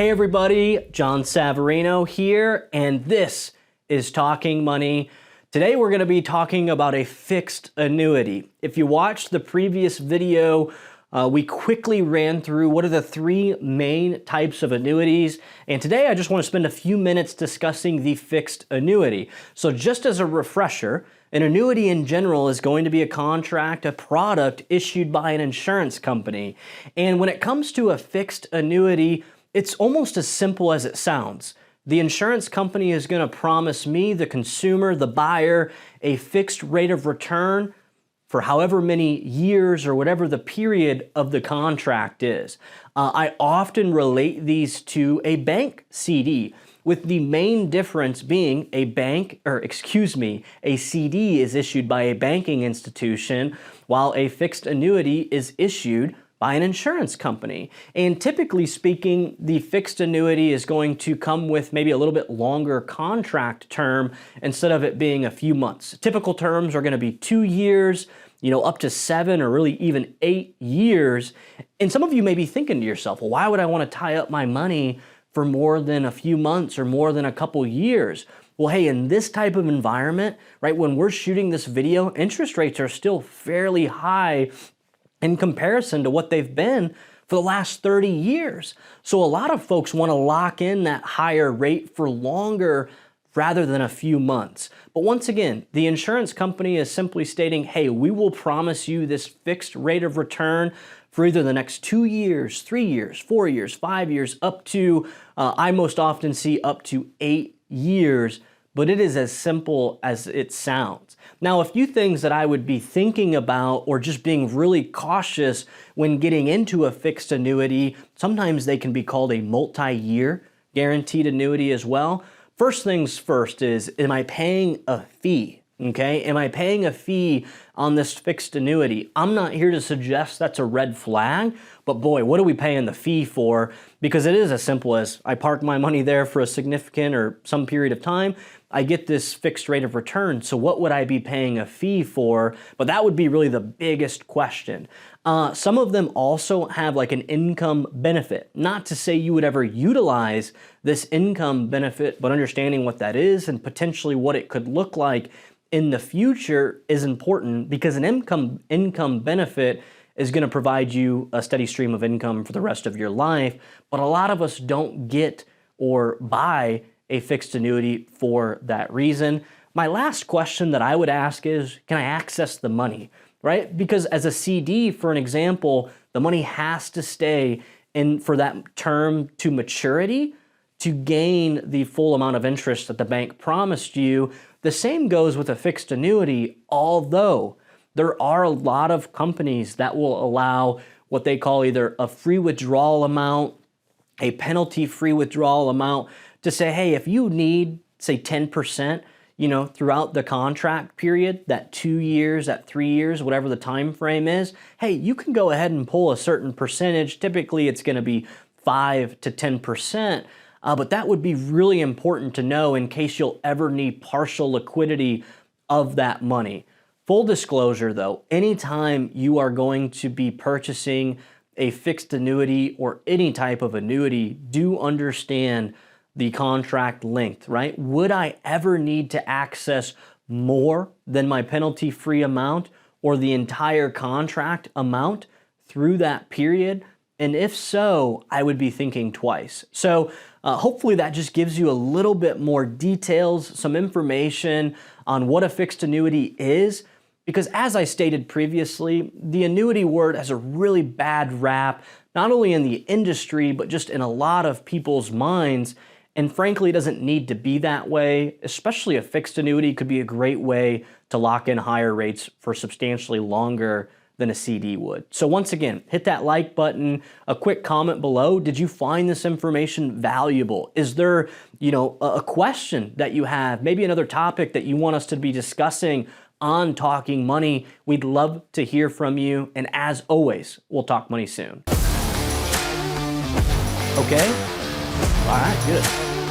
Hey everybody, John Savarino here, and this is Talking Money. Today we're going to be talking about a fixed annuity. If you watched the previous video, we quickly ran through what are the three main types of annuities, and today I just want to spend a few minutes discussing the fixed annuity. So just as a refresher, an annuity in general is going to be a contract, a product issued by an insurance company. And when it comes to a fixed annuity, it's almost as simple as it sounds. The insurance company is going to promise me, the consumer, the buyer, a fixed rate of return for however many years or whatever the period of the contract is. I often relate these to a bank CD, with the main difference being a CD is issued by a banking institution, while a fixed annuity is issued by an insurance company. And typically speaking, the fixed annuity is going to come with maybe a little bit longer contract term instead of it being a few months. Typical terms are going to be 2 years, up to 7 or really even 8 years. And some of you may be thinking to yourself, well, why would I want to tie up my money for more than a few months or more than a couple years? Well, hey, in this type of environment, right, when we're shooting this video, interest rates are still fairly high in comparison to what they've been for the last 30 years. So a lot of folks want to lock in that higher rate for longer rather than a few months. But once again, the insurance company is simply stating, hey, we will promise you this fixed rate of return for either the next 2 years, 3 years, 4 years, 5 years, up to, I most often see up to 8 years, but it is as simple as it sounds. Now, a few things that I would be thinking about or just being really cautious when getting into a fixed annuity, sometimes they can be called a multi-year guaranteed annuity as well. First things first is, am I paying a fee? Okay, am I paying a fee on this fixed annuity? I'm not here to suggest that's a red flag, but boy, what are we paying the fee for? Because it is as simple as I park my money there for a significant or some period of time, I get this fixed rate of return. So what would I be paying a fee for? But that would be really the biggest question. Some of them also have like an income benefit. Not to say you would ever utilize this income benefit, but understanding what that is and potentially what it could look like in the future is important, because an income benefit is going to provide you a steady stream of income for the rest of your life. But a lot of us don't get or buy a fixed annuity for that reason. My last question that I would ask is, can I access the money, right? Because as a CD, for an example, the money has to stay in for that term to maturity to gain the full amount of interest that the bank promised you. The same goes with a fixed annuity, although there are a lot of companies that will allow what they call either a free withdrawal amount, a penalty-free withdrawal amount, to say, hey, if you need, say, 10%, throughout the contract period, that 2 years, that 3 years, whatever the time frame is, hey, you can go ahead and pull a certain percentage. Typically, it's going to be 5 to 10%. But that would be really important to know in case you'll ever need partial liquidity of that money. Full disclosure though, anytime you are going to be purchasing a fixed annuity or any type of annuity, do understand the contract length, right? Would I ever need to access more than my penalty-free amount or the entire contract amount through that period? And if so, I would be thinking twice. So hopefully that just gives you a little bit more details, some information on what a fixed annuity is. Because as I stated previously, the annuity word has a really bad rap, not only in the industry, but just in a lot of people's minds. And frankly, it doesn't need to be that way. Especially a fixed annuity could be a great way to lock in higher rates for substantially longer than a CD would. So once again, hit that like button, a quick comment below. Did you find this information valuable? Is there, a question that you have, maybe another topic that you want us to be discussing on Talking Money? We'd love to hear from you. And as always, we'll talk money soon. Okay? All right, good.